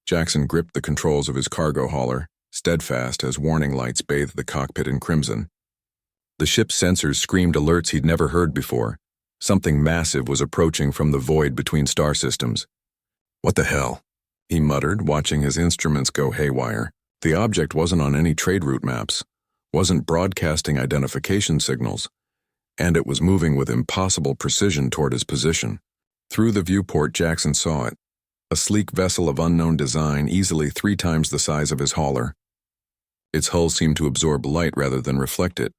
Jackson gripped the controls of his cargo hauler, steadfast as warning lights bathed the cockpit in crimson. The ship's sensors screamed alerts he'd never heard before. Something massive was approaching from the void between star systems. "What the hell?" he muttered, watching his instruments go haywire. The object wasn't on any trade route maps, wasn't broadcasting identification signals, and it was moving with impossible precision toward his position. Through the viewport, Jackson saw it. A sleek vessel of unknown design, easily 3 times the size of his hauler. Its hull seemed to absorb light rather than reflect it,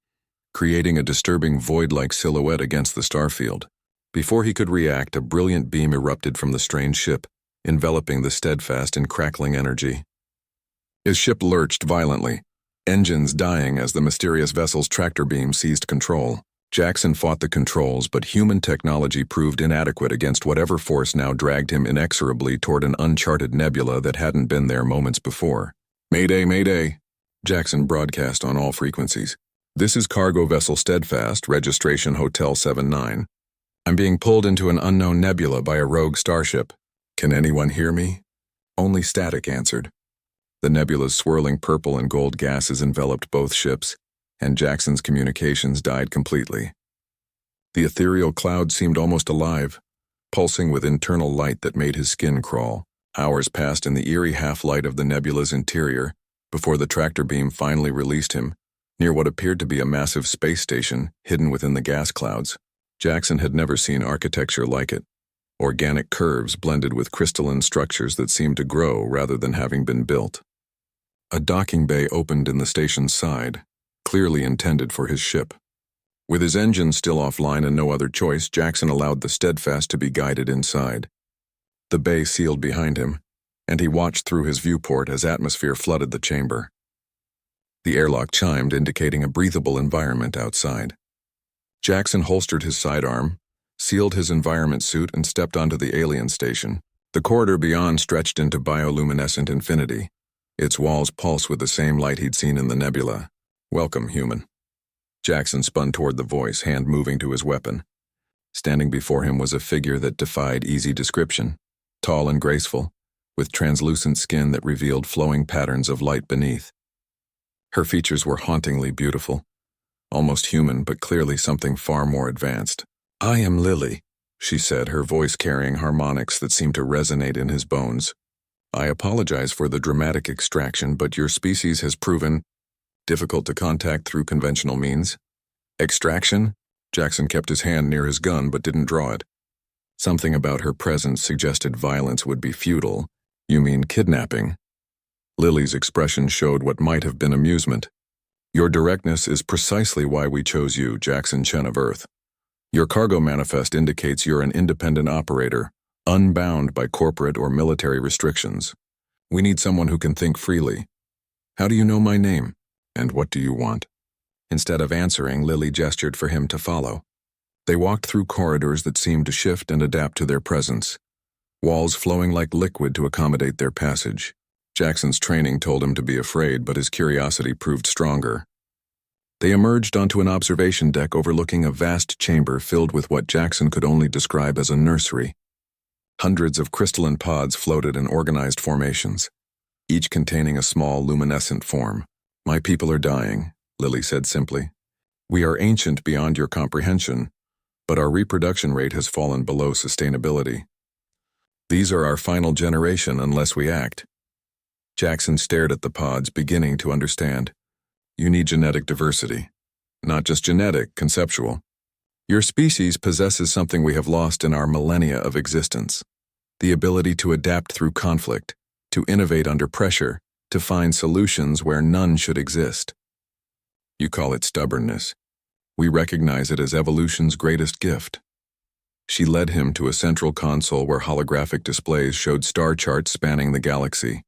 creating a disturbing void-like silhouette against the starfield. Before he could react, a brilliant beam erupted from the strange ship, enveloping the steadfast in crackling energy. His ship lurched violently, engines dying as the mysterious vessel's tractor beam seized control. Jackson fought the controls, but human technology proved inadequate against whatever force now dragged him inexorably toward an uncharted nebula that hadn't been there moments before. "Mayday, mayday," Jackson broadcast on all frequencies. "This is cargo vessel Steadfast, registration Hotel 79. I'm being pulled into an unknown nebula by a rogue starship. Can anyone hear me?" Only static answered. The nebula's swirling purple and gold gases enveloped both ships, and Jackson's communications died completely. The ethereal cloud seemed almost alive, pulsing with internal light that made his skin crawl. Hours passed in the eerie half-light of the nebula's interior before the tractor beam finally released him, near what appeared to be a massive space station hidden within the gas clouds. Jackson had never seen architecture like it. Organic curves blended with crystalline structures that seemed to grow rather than having been built. A docking bay opened in the station's side, clearly intended for his ship. With his engine still offline and no other choice, Jackson allowed the Steadfast to be guided inside. The bay sealed behind him, and he watched through his viewport as atmosphere flooded the chamber. The airlock chimed, indicating a breathable environment outside. Jackson holstered his sidearm, sealed his environment suit, and stepped onto the alien station. The corridor beyond stretched into bioluminescent infinity. Its walls pulsed with the same light he'd seen in the nebula. "Welcome, human." Jackson spun toward the voice, hand moving to his weapon. Standing before him was a figure that defied easy description. Tall and graceful, with translucent skin that revealed flowing patterns of light beneath. Her features were hauntingly beautiful, almost human, but clearly something far more advanced. "I am Lily," she said, her voice carrying harmonics that seemed to resonate in his bones. "I apologize for the dramatic extraction, but your species has proven difficult to contact through conventional means." "Extraction?" Jackson kept his hand near his gun but didn't draw it. Something about her presence suggested violence would be futile. "You mean kidnapping?" Lily's expression showed what might have been amusement. "Your directness is precisely why we chose you, Jackson Chen of Earth. Your cargo manifest indicates you're an independent operator, unbound by corporate or military restrictions. We need someone who can think freely. How do you know my name? And what do you want?" Instead of answering, Lily gestured for him to follow. They walked through corridors that seemed to shift and adapt to their presence, walls flowing like liquid to accommodate their passage. Jackson's training told him to be afraid, but his curiosity proved stronger. They emerged onto an observation deck overlooking a vast chamber filled with what Jackson could only describe as a nursery. Hundreds of crystalline pods floated in organized formations, each containing a small luminescent form. "My people are dying," Lily said simply. "We are ancient beyond your comprehension, but our reproduction rate has fallen below sustainability. These are our final generation unless we act." Jackson stared at the pods, beginning to understand. "You need genetic diversity. Not just genetic, conceptual. Your species possesses something we have lost in our millennia of existence. The ability to adapt through conflict, to innovate under pressure, to find solutions where none should exist. You call it stubbornness. We recognize it as evolution's greatest gift." She led him to a central console where holographic displays showed star charts spanning the galaxy.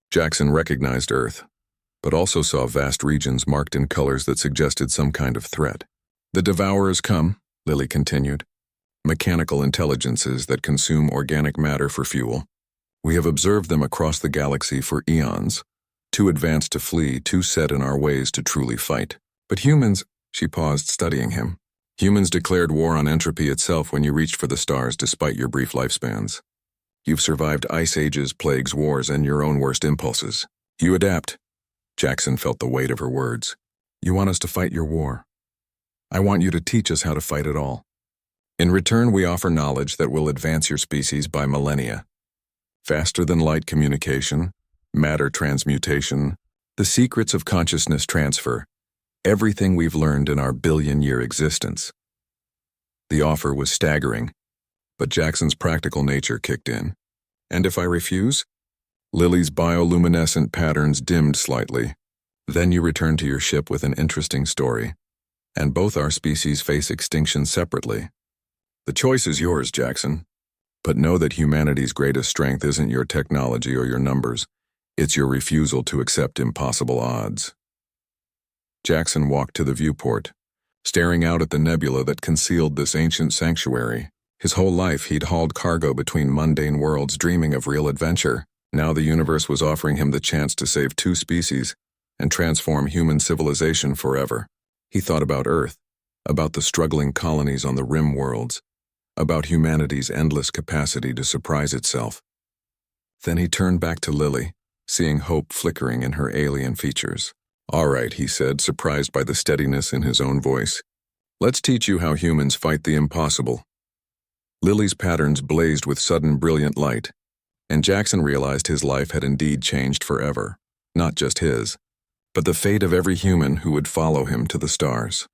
Jackson recognized Earth, but also saw vast regions marked in colors that suggested some kind of threat. "The Devourers come," Lily continued. "Mechanical intelligences that consume organic matter for fuel. We have observed them across the galaxy for eons, too advanced to flee, too set in our ways to truly fight. But humans," she paused, studying him. "Humans declared war on entropy itself when you reached for the stars despite your brief lifespans. You've survived ice ages, plagues, wars, and your own worst impulses. You adapt. Jackson felt the weight of her words. You want us to fight your war. I want you to teach us how to fight it all. In return, we offer knowledge that will advance your species by millennia. Faster than light communication, matter transmutation, the secrets of consciousness transfer, everything we've learned in our billion-year existence. The offer was staggering, but Jackson's practical nature kicked in. And if I refuse? Lily's bioluminescent patterns dimmed slightly. Then you return to your ship with an interesting story, and both our species face extinction separately. The choice is yours, Jackson. But know that humanity's greatest strength isn't your technology or your numbers. It's your refusal to accept impossible odds. Jackson walked to the viewport, staring out at the nebula that concealed this ancient sanctuary. His whole life he'd hauled cargo between mundane worlds, dreaming of real adventure. Now the universe was offering him the chance to save 2 species and transform human civilization forever. He thought about Earth, about the struggling colonies on the rim worlds, about humanity's endless capacity to surprise itself. Then he turned back to Lily, seeing hope flickering in her alien features. All right, he said, surprised by the steadiness in his own voice. Let's teach you how humans fight the impossible. Lily's patterns blazed with sudden brilliant light, and Jackson realized his life had indeed changed forever. Not just his, but the fate of every human who would follow him to the stars.